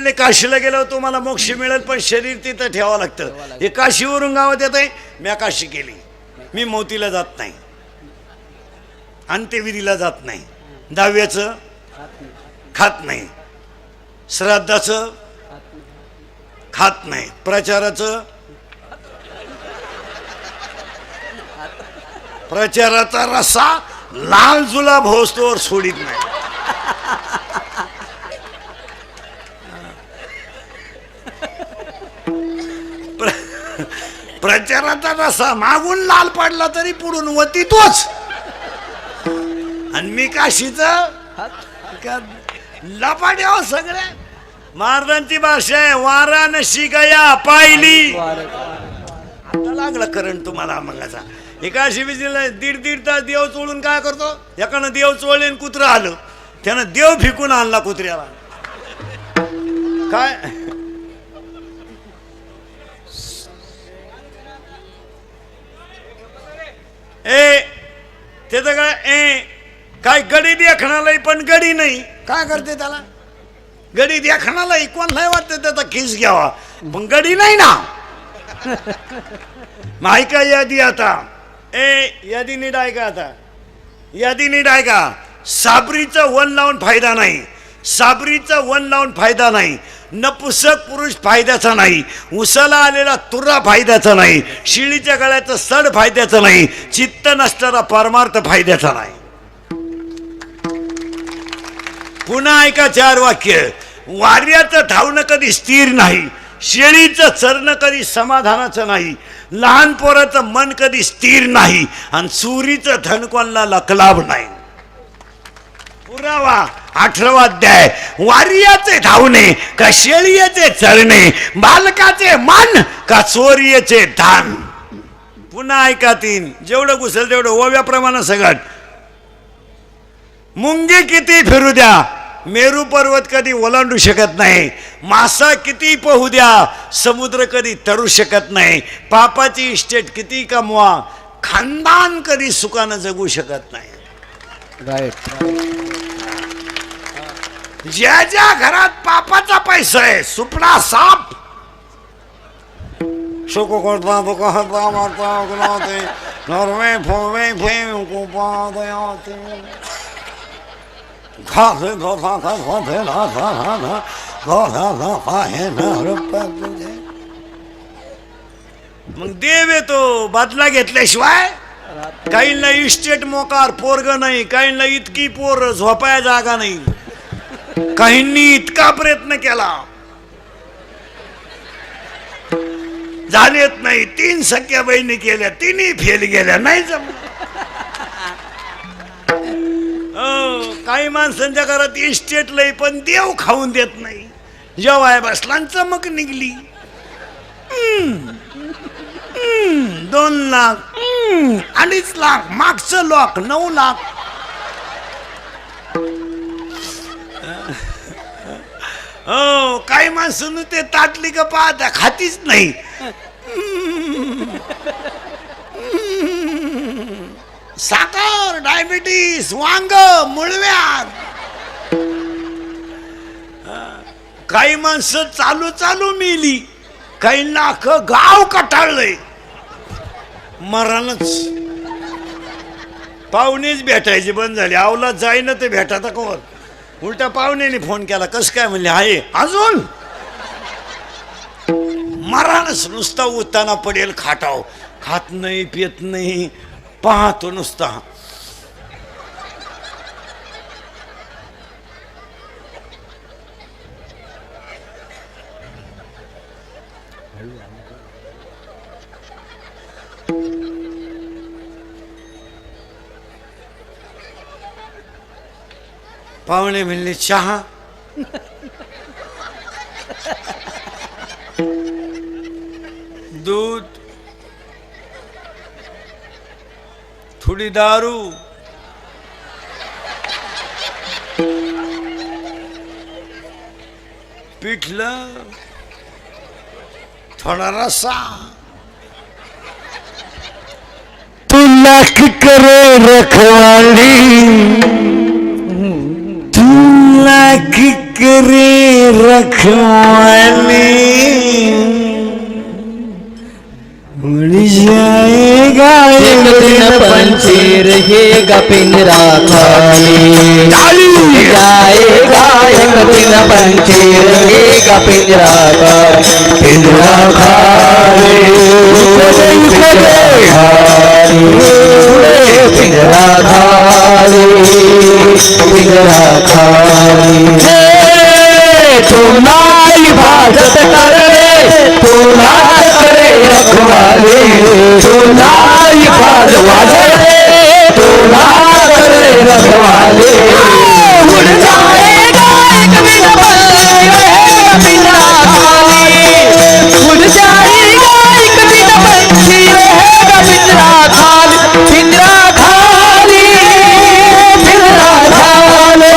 म्हणले काशीला गेलो तुम्हाला मोक्ष मिळेल पण शरीर तिथं ठेवावं लागतं. हे काशीवरून गावात येत आहे. मी काशी केली. मी मोतीला जात नाही, अंत्यविधीला जात नाही, दहाव्याचं खात नाही, श्राद्धाचं खात नाही, प्रचाराचं प्रचाराचा रस्सा लाल जुलाब होस्तोवर सोडित नाही. प्रचाराचा रस्सा मागून लाल पडला तरी पुढून वती तोच. आणि मी काशीच लपाड्या सगळ्या. महाराजांची भाषा आहे वाराणसी गया पाहिली. आता लागला करंट तुम्हाला मंगाचा. एकाशी विजयला दीड तास देव चोळून काय करतो. एकानं देव चोळले कुत्र आलं त्यानं देव फिकून आणला कुत्र्याला. काय ए त्याचं काय काय गडी देखणालाही पण गडी नाही. काय करते त्याला गडी देखणालाही कोण नाही वाटतं त्याचा खिस घ्यावा पण गडी नाही ना. माहिका यादी आता यादी नीट ऐका. आता यादी नीट ऐका. साबरीचं वन लावून फायदा नाही. साबरीचं वन लावून फायदा नाही. नपुसक पुरुष फायद्याचा नाही. उसाला आलेला तुरा फायद्याचा नाही. शिळीच्या गळ्याचं सड फायद्याचं नाही. चित्त नसणारा परमार्थ फायद्याचा नाही. पुन्हा ऐका 4 वाक्य. वार्याचं धावणं कधी स्थिर नाही. शेळीचं चरणं कधी समाधानाचं नाही. लहान पोराचं मन कधी स्थिर नाही. आणि चोरीचं धन कोणाला लकलाभ नाही. पुरावा 18वा अध्याय. वार्याचे धावणे का शेळीचे चरणे, बालकाचे मन का चोरीचे धान. पुन्हा ऐका 3. जेवढं घुसेल तेवढं ओव्याप्रमाणे सगळं. मुंगी किती फिरू द्या मेरू पर्वत कधी ओलांडू शकत नाही. मासा किती पोहू द्या समुद्र कधी तरू शकत नाही. पापाची इस्टेट किती कमवा खानदान कधी सुखानं जगू शकत नाही. ज्या ज्या घरात पापाचा पैसा आहे सुपडा साप शोको करता तो कहता मारता गुलाते नरवे फोवे फेम को पादयाते घासे धोसा का धोसे लासा ना घोसा ना पाहे ना रुपये. मग देव येतो बदला घेतल्याशिवाय. काहींना इस्टेट मोकार पोरग नाही. काहींना इतकी पोर झोपाया जागा नाही. काहींनी इतका प्रयत्न केला झालेत नाही. 3 सख्या बहिणी केल्या 3ही फेल गेल्या नाही जमलं. काही माणसांच्या घरात इस्टेट लई पण देव खाऊन देत नाही. जेव्हा बसला चमक निघली. 2 लाख 2.5 लाख मागचं लॉक 9 लाख. हो काही माणसं ते ताटली का पाहता खातीच नाही. साखर डायबिटीस वांग मुळव्याध. काही माणसं चालू चालू मेली. काही लाख गाव कटाळलंय. मरणच. पाहुणेच भेटायचे बंद झाले. आवला जाईना ते भेटाता कोण. उलटा पाहुण्याने फोन केला कस काय म्हणले आहे अजून. मरणच. नुसता उताना पडेल खाटाव. खात नाही पित नाही पाहतो नुसता. पाहुणे म्हणले चहा. दूध थोडी दारू पिठलं थोडा रस्सा. तू लाख करे रखवाली. तू लाख करे रखवाली उड़ जाएगा एक दिन पंछी रहेगा पिंजरा खाली जाएगा एक दिन पंछी रहेगा पिंजरा खाली पिंजरा खाली पिंजरा खाली पिंजरा खाली तू नाई हिफाजत करे तू ना करे रखवाली तू ना हिफाजत करे तू ना करे रखवाली उड़ जाएगा एक दिन पंछी रहेगा पिंजरा खाली उड़ जाएगा एक दिन पंछी रहेगा पिंजरा खाली पिंजरा खाली पिंजरा खाली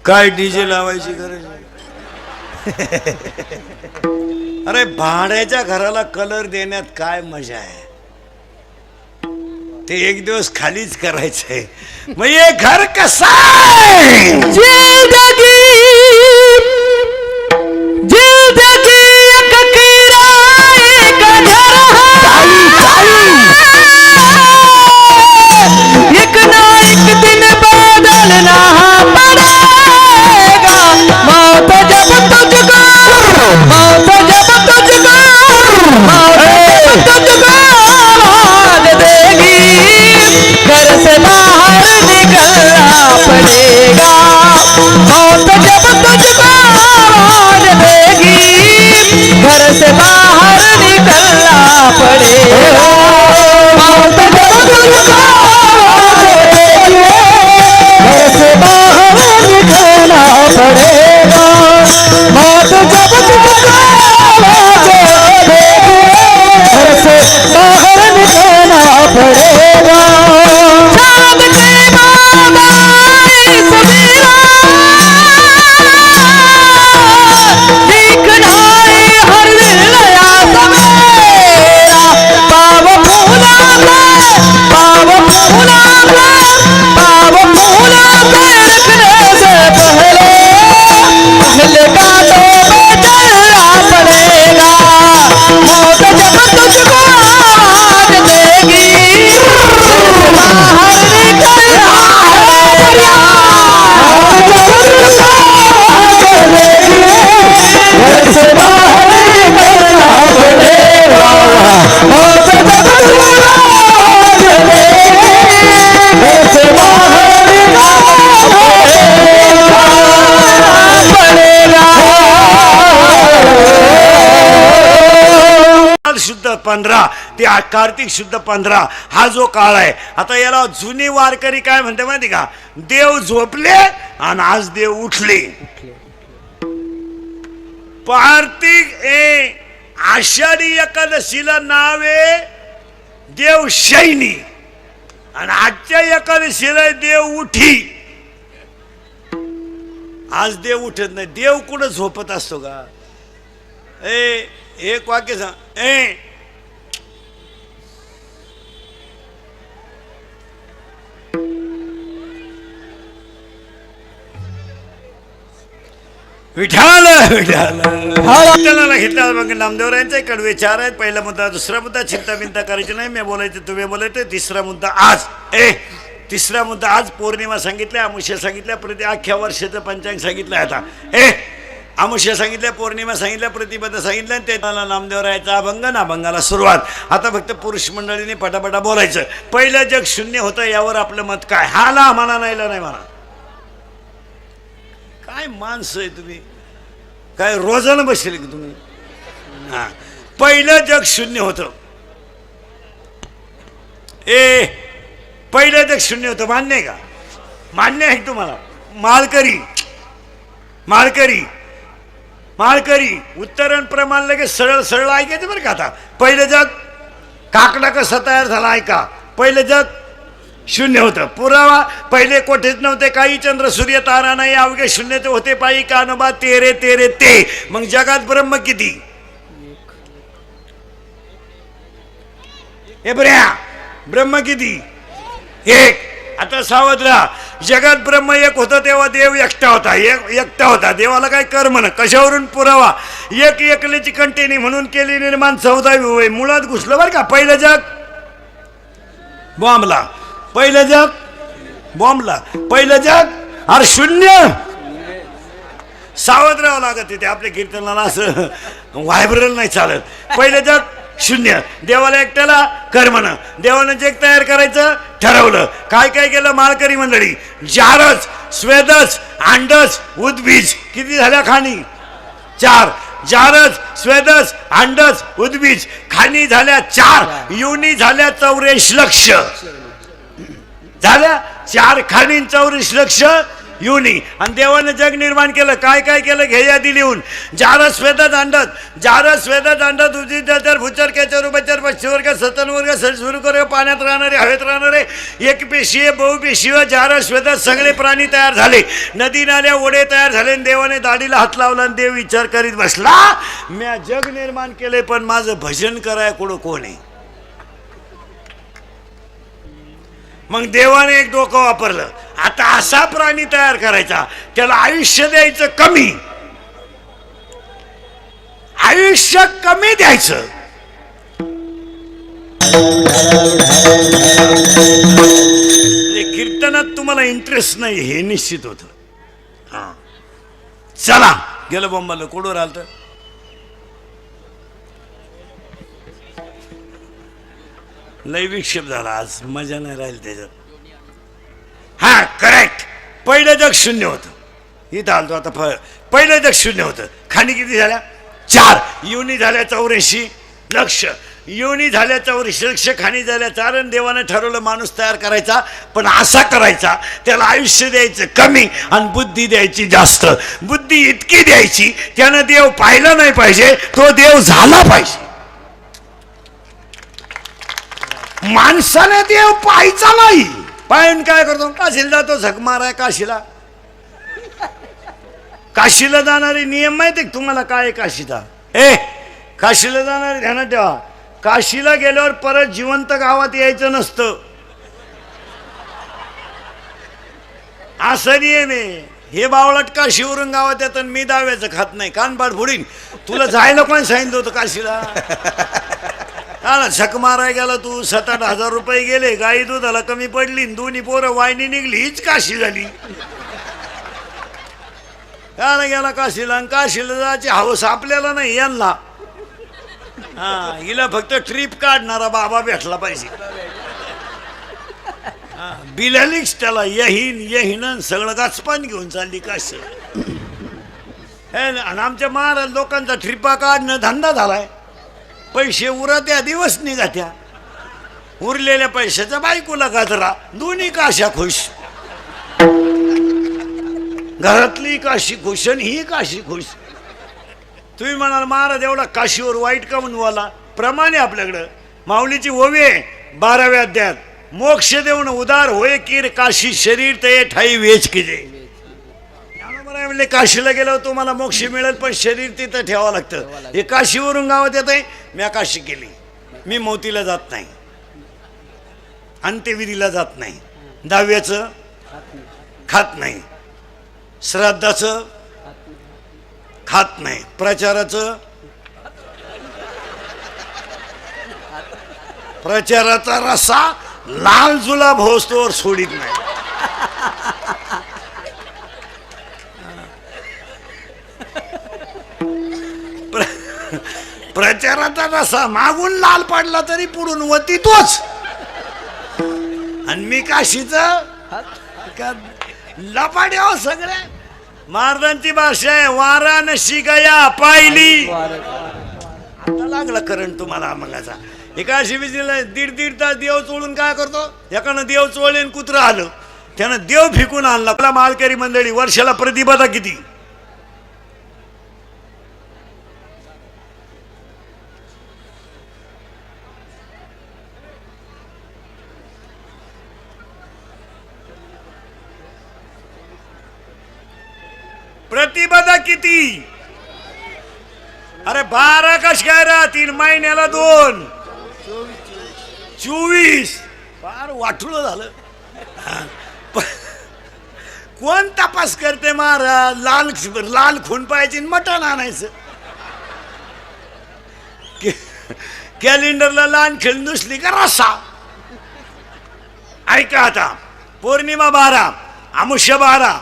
काय डीजे लावायची गरज नाही. अरे भाड्याच्या घराला कलर देण्यात काय मजा आहे. ते एक दिवस खालीच करायचंय. मग हे घर कसं आहे. जिंदगी जिंदगी एक किराए का घर एक ना एक दिन बदलना पड़ेगा मौत जब तुझको मौत जब तुझको मौत जब तुझको आवाज देगी घर से बाहर निकलना पड़ेगा मौत जब तुझको आवाज देगी घर से बाहर निकलना पड़ेगा मौत जब तुझको आवाज देगी घर से बाहर निकलना पड़ेगा मौत जब तुझको आवाज देगी घर से बाहर निकलना पड़ेगा चाँद के बाद आई सवेरा दिखना है हर नया सवेरा पाव फूला पाव फूला पाव फूला रखने से पहले का तो बदलना पड़ेगा मौत जब तुझको आवाज देगी बाहर निकलना पड़ेगा मौत जब तुझको आवाज देगी घर से बाहर निकलना पड़ेगा मौत जब तुझको आवाज देगी घर से बाहर शुद्ध 15 ते कार्तिक शुद्ध 15 हा जो काळ आहे. आता याला जुनी वारकरी काय म्हणते माहिती का. देव झोपले आणि आज देव उठले. कार्तिक आषाढी एकादशीला नाव आहे देव शयनी आणि आजच्या एकादशीला देव उठी. आज देव उठत नाही. देव कुठं झोपत असतो का. एक वाक्य सांग. विठाल विठाल विठ्ठलाला घेतला. मग नामदेवरायांचा कडवे 4 आहेत. पहिला मुद्दा. दुसरा मुद्दा चिंता बिंता करायची नाही. मी बोलायचं तुम्ही बोलायचं. तिसरा मुद्दा आज तिसरा मुद्दा आज पौर्णिमा सांगितल्या, अमुष्या सांगितल्या, प्रति अख्ख्या वर्षाचं पंचांग सांगितलं. आता अमुष्या सांगितल्या, पौर्णिमा सांगितल्या, प्रतिपदा सांगितलं. ते नामदेवरायाचा अभंग ना अभंगाला सुरुवात. आता फक्त पुरुष मंडळीने पटापटा बोलायचं. पहिलं जग शून्य होतं यावर आपलं मत काय. हाला म्हणा नाहीला नाही म्हणा. काय माणसं आहे तुम्ही. काय रोजानं बसले की तुम्ही. हा पहिलं जग शून्य होतं. पहिलं जग शून्य होतं. मान्य आहे का. मान्य आहे तुम्हाला. माळकरी माळकरी माळकरी उत्तरण प्रमाण लगेच सरळ सरळ ऐकायचं बरं का. आता पहिलं जग काकडा कसा तयार झाला ऐका. पहिलं जग शून्य होतं. पुरावा पहिले कोठेच नव्हते, काही चंद्र सूर्य तारा नाही, अवघे शून्य ते होते पायी कानोबा तेरे तेरे ते. मग जगात ब्रह्म किती? हे बऱ्या ब्रह्म किती? एक. आता सावध राहा, जगात ब्रह्म एक होतं तेव्हा देव एकटा होता, एकटा होता. देवाला काय कर्म न, कशावरून पुरावा? एक एकलेची कंटेनी म्हणून केली निर्माण 14वी होय. मुळात घुसलं बरं का. पहिलं जग बॉम्बला, पहिलं जग बॉम्बला, पहिलं जग अरे शून्य. सावध राहावं लागत तिथे आपल्या कीर्तनाला, असं व्हायब्रल नाही चालत. पहिलं जग शून्य. देवाला एकट्याला कर्मनं, देवानं जग तयार करायचं ठरवलं. काय काय केलं माळकरी मंडळी? जारस, स्वेदस, अंडस, उद्बीज. किती झाल्या खाणी? 4. जारस, स्वेदस, अंडस, उद्बीज. खाणी झाल्या 4, योनी झाल्या 84 लक्ष. झाल्या 4 खाणी 84 लक्ष योनी. आणि देवानं जग निर्माण केलं. काय काय केलं घे यादी लिहून. जारस स्वेदत अंडत, जारस स्वेदत अंडत, उजितर भुचर केचर उभचर पश्चिवर्ग सतनवर्ग सुरू कर. पाण्यात राहणारे, हवेत राहणारे, एक पेशीय बहुपेशीय जारस स्वेदत सगळे प्राणी तयार झाले. नदी नाल्या ओढे तयार झाले. देवाने दाढीला हात लावला आणि देव विचार करीत बसला, म्या जग निर्माण केले पण माझं भजन कराय कोण आहे? मग देवाने एक डोकं वापरलं. आता असा प्राणी तयार करायचा, त्याला आयुष्य द्यायचं कमी, आयुष्य कमी द्यायचं. कीर्तनात तुम्हाला इंटरेस्ट नाही हे निश्चित होतं. हा चला गेलं बॉम्बाला. कोडवर आलत लय विक्षेप झाला आज, मजा नाही राहील त्याच्यात. हा करेक्ट. पहिलं जग शून्य होतं. इथं आलतो आता. पहिलं जग शून्य होतं. खाणी किती झाल्या? 4. योनी झाल्या 84 लक्ष. योनी झाल्या 84 लक्ष, खाणी झाल्या 4. आणि देवाने ठरवलं माणूस तयार करायचा, पण असा करायचा त्याला आयुष्य द्यायचं कमी आणि बुद्धी द्यायची जास्त. बुद्धी इतकी द्यायची त्यानं देव पाहिला नाही पाहिजे, तो देव झाला पाहिजे. माणसाने देव पाहायचा नाही. पाहून काय करतो? काशीला जातो, झक माराय काशीला. काशीला जाणारे नियम माहिती आहे तुम्हाला काय? काशीचा काशीला जाणारे ध्यानात ठेवा, काशीला गेल्यावर परत जिवंत गावात यायचं नसतं, असा नियम आहे. हे बावळट काशीवरून गावात येतात, मी दाव्याचं खात नाही, कानपाड फोडीन. तुला जायला कोण सांगितलं होतं काशीला? झक माराय गेला तू, 7-8 हजार रुपये गेले, गाई दुधाला कमी पडली, दोन्ही पोरं वायनी निघली, हीच काशी झाली. त्याला गेला काशीला, आणि काशीला जायची हवस आपल्याला नाही, यांना. हा हिला फक्त ट्रिप काढणारा बाबा भेटला पाहिजे. बिलालीच त्याला यहीन सगळं गाचपान घेऊन चालली काशी. आणि आमच्या महाराज लोकांचा ट्रिपा काढणं धंदा झालाय. पैसे उरत्या दिवस निघत्या, उरलेल्या पैशाचा बायकोला गाजरा, दोन्ही काशा खुश. घरातली काशी खुश आणि ही काशी खुश. तुम्ही म्हणाल महाराज एवढा काशीवर वाईट का म्हणून वाला? प्रमाणे आपल्याकडं माऊलीची ओवी आहे 12व्या अध्यायात, मोक्ष देऊन उदार होय कीर काशी शरीर ते ठाई वेच किजे. म्हणजे काशीला गेल्यावर तुम्हाला मोक्ष मिळेल, पण शरीर तिथं ठेवावं लागतं. हे काशीवरून गावात येत आहे. मी काशी केली, मी मोतीला जात नाही, अंत्यविधीला जात नाही, दहाव्याचं खात नाही, श्राद्धाचं खात नाही, प्रचाराचा रसा लाल जुलाब होस्तोवर सोडित नाही. प्रचाराचा रसा मागून लाल पडला तरी पुढून वती तोच. आणि मी काशीचं लपाड्या सगळे. महाराजांची भाषा आहे, वाराणसी गया पाहिली. आता लागला करंट तुम्हाला मगाचा. एका शिबिजीला 1.5 तास देव चोळून काय करतो? एकानं देव चोळले आणि कुत्रं आलं, त्यानं देव फेकून आणला. आपला मालकरी मंडळी वर्षाला प्रतिबाधा किती? प्रतिपदा किती? अरे 12 कश काय राहतील? महिन्याला 2, 24. फार वाटुळ झालं. कोण तपास करते महाराज? लाल खून पाहिजे मटण आणायचं. कॅलेंडरला लहान खेळ नुसली का रसा. ऐका आता, पौर्णिमा 12, अमुष्य 12,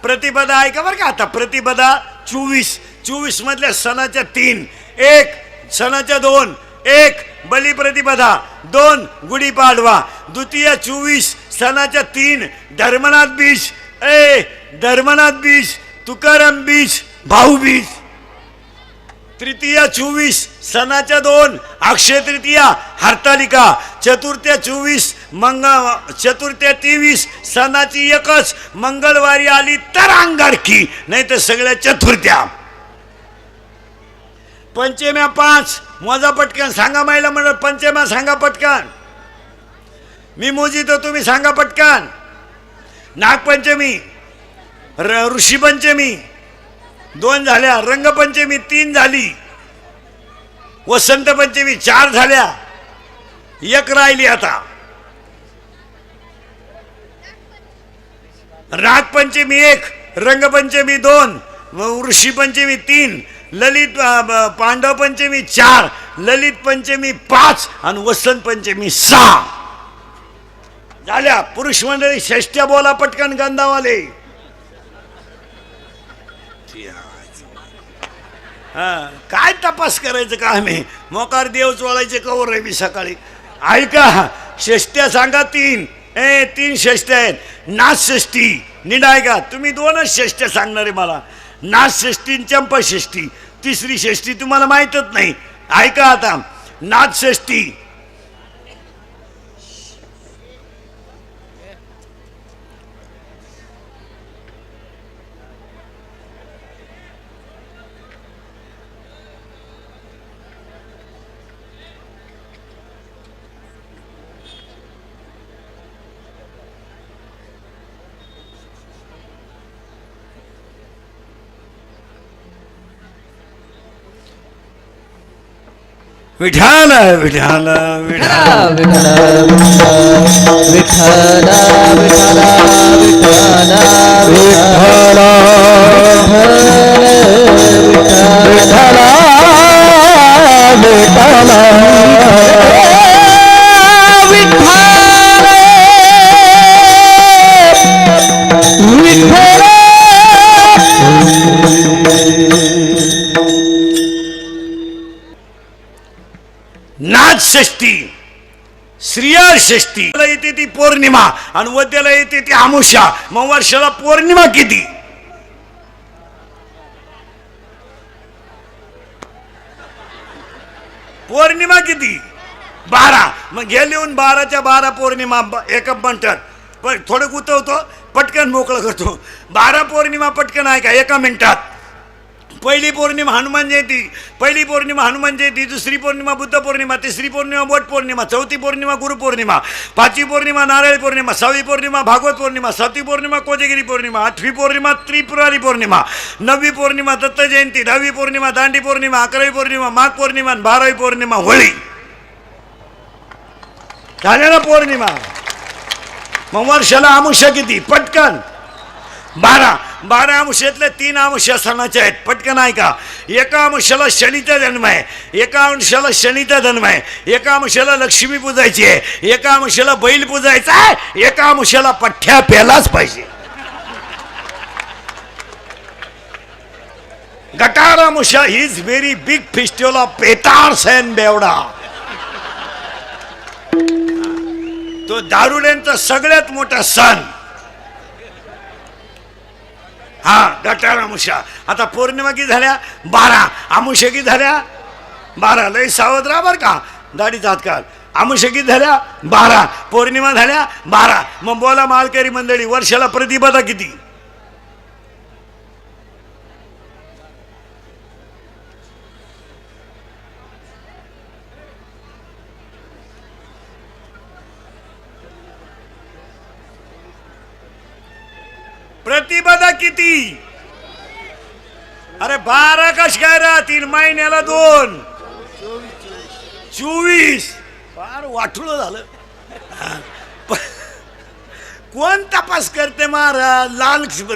प्रतिपदा ऐका बरं का. आता प्रतिपदा 24 मधल्या सणाच्या 3, 1 सणाच्या 2, 1 बलिप्रतिपदा, 2 गुढीपाडवा, द्वितीय 24 सणाच्या 3 धर्मनाथ बीज, धर्मनाथ बीज, तुकाराम बीज, भाऊ बीज, तृतीय 24 सणाच्या 2 अक्षय तृतीया हरतालिका, चतुर्थ्या 24 चतुर्थ्या 23 सणाची 1च मंगळवारी आली तर अंगारकी, नाही तर सगळ्या चतुर्थ्या. पंचम्या 5 मोजा पटकन सांगा. महिला मंडळ पंचम्या सांगा पटकन. मी मोजितो तुम्ही सांगा पटकन. नागपंचमी, ऋषीपंचमी 2 झाल्या, रंगपंचमी 3 झाली, वसंत पंचमी 4 झाल्या, 1 राहिली आता. नागपंचमी 1, रंगपंचमी 2, ऋषीपंचमी 3, ललित पांडव पंचमी 4, ललित पंचमी 5 आणि वसंत पंचमी 6 झाल्या. पुरुष मंडळी षष्ट्या बोला पटकन गंधावाले. काय तपास करायचं का? आम्ही मोकार देव चोळायचे कवर आहे मी सकाळी. ऐका, षष्ट्या सांगा 3. 3 षष्ट्या आहेत. नाथ षष्टी नीट ऐका. तुम्ही 2च षष्ट्या सांगणार आहे मला. नाथ षष्टी, चंपा षष्टी. तिसरी षष्टी तुम्हाला माहीतच नाही. ऐका आता, नाथ षष्टी विठाल विठाल विठाल नाथ षष्टी, श्रीयाळ षष्टी येते ती पौर्णिमा आणि वद्याला येते ती अमावस्या. मग वर्षाला पौर्णिमा किती? पौर्णिमा किती? 12. मग घे लिहून 12च्या 12 पौर्णिमा एका म्हणतात. पण थोडं गुतवतो, पटकन मोकळं करतो. 12 पौर्णिमा पटकन ऐका एका मिनिटात. पहिली पौर्णिमा हनुमान जयंती, पहिली पौर्णिमा हनुमान जयंती, दुसरी पौर्णिमा बुद्ध पौर्णिमा, तिसरी पौर्णिमा वट पौर्णिमा, चौथी पौर्णिमा गुरु पौर्णिमा, 5वी पौर्णिमा नारळी पौर्णिमा, 6वी पौर्णिमा भागवत पौर्णिमा, 7वी पौर्णिमा कोजगिरी पौर्णिमा, 8वी पौर्णिमा त्रिपुरारी पौर्णिमा, 9वी पौर्णिमा दत्त जयंती, 10वी पौर्णिमा दांडी पौर्णिमा, 11वी पौर्णिमा माघ पौर्णिमा, 12वी पौर्णिमा होळी. झाल्या ना पौर्णिमा. मग वर्षाला अमावस्या किती? पटकन 12. 12 अमावस्यातल्या 3 अमावस्या सणाच्या आहेत. पटकन ऐका. एका अमावस्याला शनीचा जन्म आहे, एका अमावस्याला शनीचा जन्म आहे, एका अमावस्याला लक्ष्मी पूजायची आहे, एका अमावस्याला बैल पूजायचा आहे, एका अमावस्याला पठ्ठ्या प्यालाच पाहिजे. Gatar Amavasya is very big festival of पेटार्स अँड बेवडा. तो दारुड्यांचा सगळ्यात मोठा सण. हा गटार अमावस्या. आता पौर्णिमा किती झाल्या? 12. अमावस्या किती झाल्या? 12. लय सावध राहा बरं का, दाढीचा हात काढ. अमावस्या किती झाल्या? 12. पौर्णिमा झाल्या 12. मग बोला मालकरी मंडळी, वर्षाला प्रतिपदा किती? प्रतिपदा किती? अरे 12 कश काय राहतील, महिन्याला 2, 24. फार वाटलं झालं. कोण तपास करते महाराज?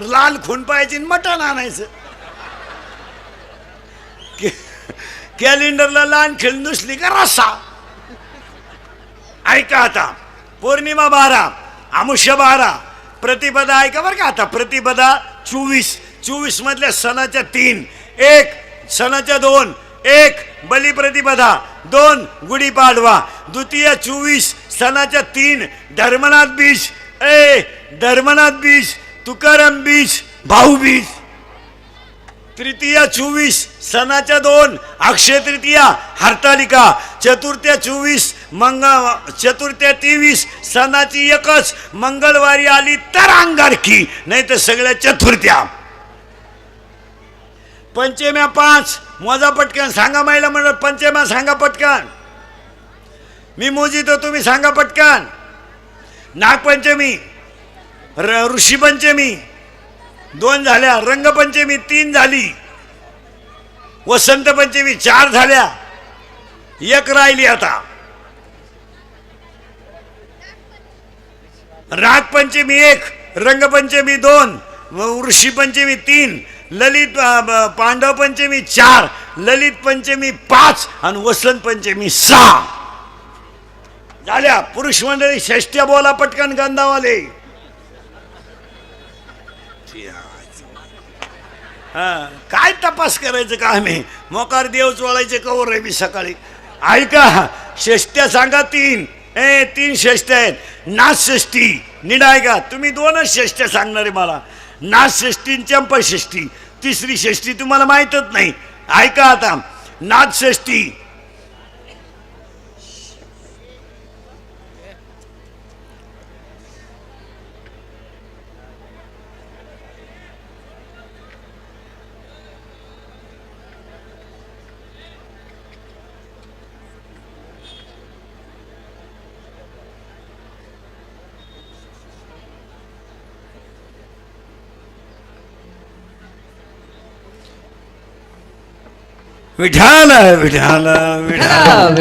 लाल खून पाहायची, मटण आणायचं. कॅलेंडरला लहान खेळ नुसली का रस्सा. ऐका आता, पौर्णिमा 12, अमुष्य 12, प्रतिपदा ऐका बरं का आता. प्रतिपदा 24 मधल्या सणाच्या 3, 1 सणाच्या 2, 1 बलिप्रतिपदा, 2 गुढीपाडवा, द्वितीय 24 सणाच्या 3 धर्मनाथ बीज, धर्मनाथ बीज, तुकाराम बीज, भाऊ बीज. तृतीया 24 सणाच्या 2 अक्षय तृतीया हरतालिका, चतुर्थ्या 24 चतुर्थ्या 23 सणाची 1च मंगळवारी आली तर अंगारकी, नाही तर सगळ्या चतुर्थ्या. पंचम्या 5 मोजा पटकन सांगा. महिला म्हणत पंचम्या सांगा पटकन. मी मोजितो, तुम्ही सांगा पटकन. नागपंचमी, ऋषीपंचमी 2 झाल्या, रंगपंचमी 3 झाली, वसंत पंचमी 4 झाल्या, 1 राहिली आता. नागपंचमी 1, रंगपंचमी 2, ऋषीपंचमी 3, ललित पांडव पंचमी 4, ललित पंचमी 5 आणि वसंत पंचमी 6 झाल्या. पुरुष मंडळी षष्ट्या बोला पटकन गंधावाले. काय तपास करायचं का? आम्ही मोकार देव चोळायचे कवर रवी सकाळी. ऐका, षष्ट्या सांगा 3. 3 षष्ट्या आहेत. नाथ षष्टी नीट ऐका. तुम्ही 2च षष्ट्या सांगणार आहे मला. नाथ षष्टी, चंपा षष्टी. तिसरी षष्टी तुम्हाला माहीतच नाही. ऐका आता, नाथ षष्टी विठाल विठाल विठाल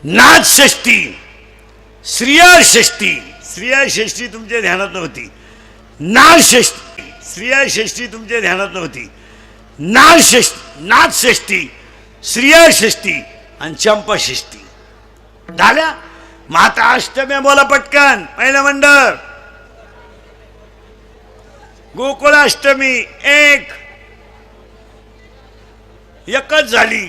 नाथ षष्टी, स्त्रिया षष्टी. स्त्रिया षष्टी तुमच्या ध्यानात नव्हती. नाथ षष्टी, स्त्रिया षष्टी तुमच्या ध्यानात नव्हती. नाथ षष्टी, स्त्रिया षष्टी आणि चंपा षष्टी झाल्या. माता अष्टम्या बोला पटकन. पहिलं मंडळ गोकुळाष्टमी 1च झाली.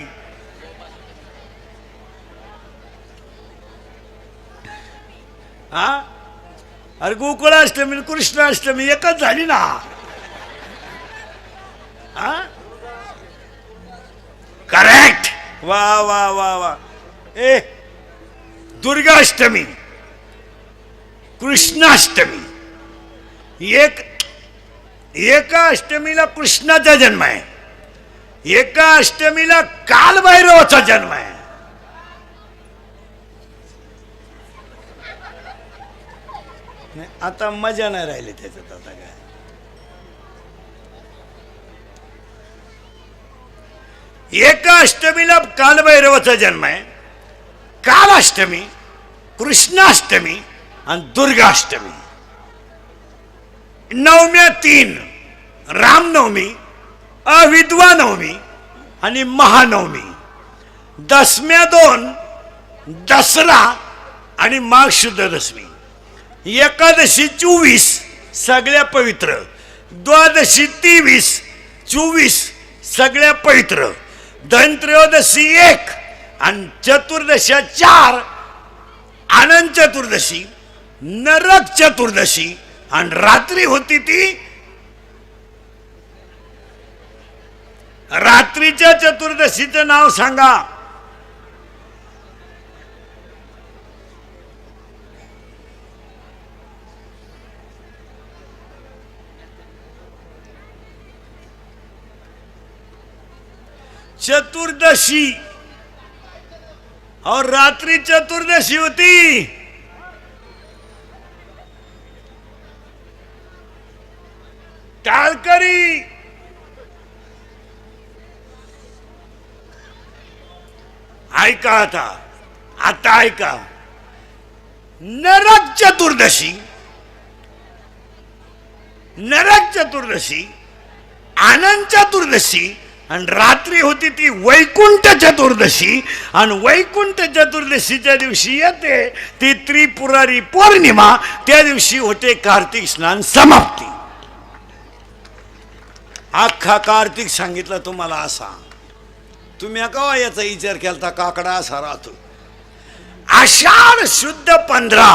हा, अरे गोकुळाष्टमी कृष्णाष्टमी 1च झाली ना. हा, करेक्ट. वा वा वा वा. दुर्गाष्टमी, कृष्णाष्टमी. एका अष्टमीला कृष्णाचा जन्म आहे, एका अष्टमीला कालभैरवाचा जन्म आहे. आता मजा नाही राहिली त्याच्यात. आता काय, एका अष्टमीला कालभैरवाचा जन्म आहे, कालाष्टमी, कृष्णाष्टमी आणि दुर्गाष्टमी. नवम्या 3, रामनवमी, अविद्वा नवमी आणि महानवमी. दसम्या 2, दसरा आणि माघ शुद्ध दशमी. एकादशी 24 सगळ्या पवित्र, द्वादशी 23, 24 सगळ्या पवित्र, धनत्रयोदशी 1 आणि चतुर्दशी 4, आनंद चतुर्दशी, नरक चतुर्दशी आणि रात्री होती ती रात्रीच्या चतुर्दशीचं नाव सांगा. चतुर्दशी और रात्रि चतुर्दशी होती. टाळकरी ऐका आता ऐका. नरक चतुर्दशी, नरक चतुर्दशी, आनंद चतुर्दशी आणि रात्री होती ती वैकुंठ चतुर्दशी. आणि वैकुंठ चतुर्दशीच्या दिवशी येते ती त्रिपुरारी पौर्णिमा. त्या दिवशी होते कार्तिक स्नान समाप्ती. अख्खा कार्तिक सांगितलं तुम्हाला असा. तुम्ही का याचा विचार केलता काकडा असा राहतो. आषाढ शुद्ध 15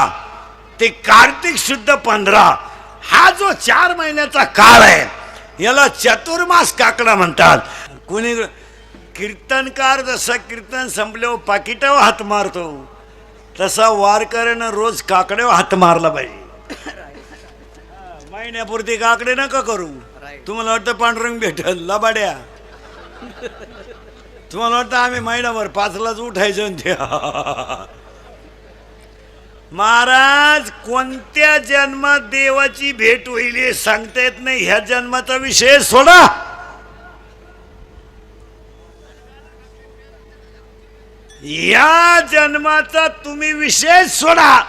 ते कार्तिक शुद्ध 15 हा जो 4 महिन्याचा काळ आहे याला चतुर्मास काकडा म्हणतात. कोणी कीर्तनकार जसा कीर्तन संपल्यावर पाकिटावर हात मारतो तसा वारकऱ्यानं रोज काकड्यावर हात मारला पाहिजे. महिन्यापुरती काकडे नका करू. तुम्हाला वाटतं पांढरंग भेटल लबाड्या. तुम्हाला वाटतं आम्ही महिनाभर 5लाच उठायचं ते. महाराज कोणत्या जन्मात देवाची भेट होईल हे सांगता येत नाही. ह्या जन्माचा विषय सोडा. या जन्माचा तुम्ही विषय सोडा.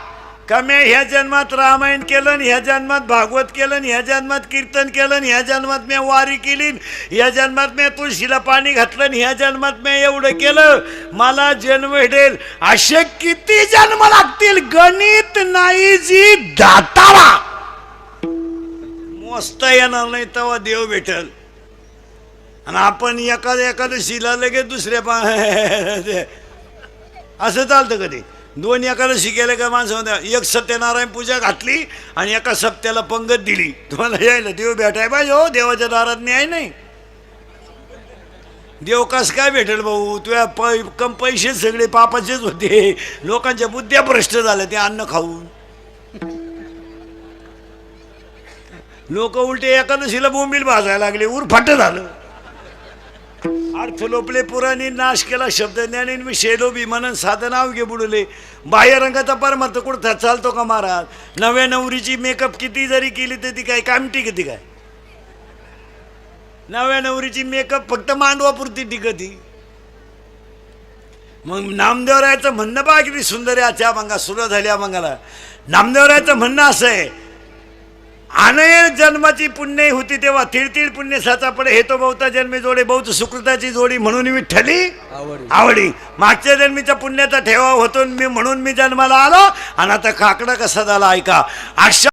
का मी ह्या जन्मात रामायण केलं, ह्या जन्मात भागवत केलं, ह्या जन्मात कीर्तन केलं, ह्या जन्मात मी वारी केली, ह्या जन्मात मी तुळशीला पाणी घातलं, ह्या जन्मात मी एवढं केलं मला जन्म भेटेल. असे किती जन्म लागतील गणित नाही जी दाताला. मोजता येणार नाही तेव्हा देव भेटल. आणि आपण एकादशीला लगेच दुसऱ्या असं चालतं कधी. 2 एकादशी केल्या का माणसं एक सत्यनारायण पूजा घातली आणि एका सप्त्याला पंगत दिली. तुम्हाला यायला देव भेटाय पाहिजे हो. देवाच्या दारात न्याय नाही. देव कस काय भेटेल भाऊ. तुझ्या पैसे सगळे पापाचेच होते. लोकांच्या बुद्ध्या भ्रष्ट झाल्या ते अन्न खाऊन. लोक उलटे एकादशीला बोंबील भाजायला लागले. उरफाट झालं. अर्थ लोपले पुराणी नाश केला शब्द ज्ञानी विषय लोभी म्हणून साधन अवघे बुडले. बाह्य रंगाचा परमार्थ कुठं चालतो का महाराज. नव्या नवरीची मेकअप किती जरी केली तर ती काय कामटी किती काय. नव्या नवरीची मेकअप फक्त मांडवापुरती टिकती. मग नामदेवरायाचं म्हणणं बघा किती सुंदर आहे. आजच्या अभंगा सुरू झाल्या अभंगाला नामदेवरायाचं म्हणणं असं आहे. अनेक जन्माची पुण्य होती तेव्हा तिळतिळ पुण्य साचा पडे. हे तो बहुता जन्मी जोडे बहुत सुकृताची जोडी म्हणून विठ्ठली आवडी. मागच्या जन्मीचा पुण्याचा ठेवा होतो मी म्हणून मी जन्माला आलो. आणि आता काकडा कसा झाला ऐका. अशा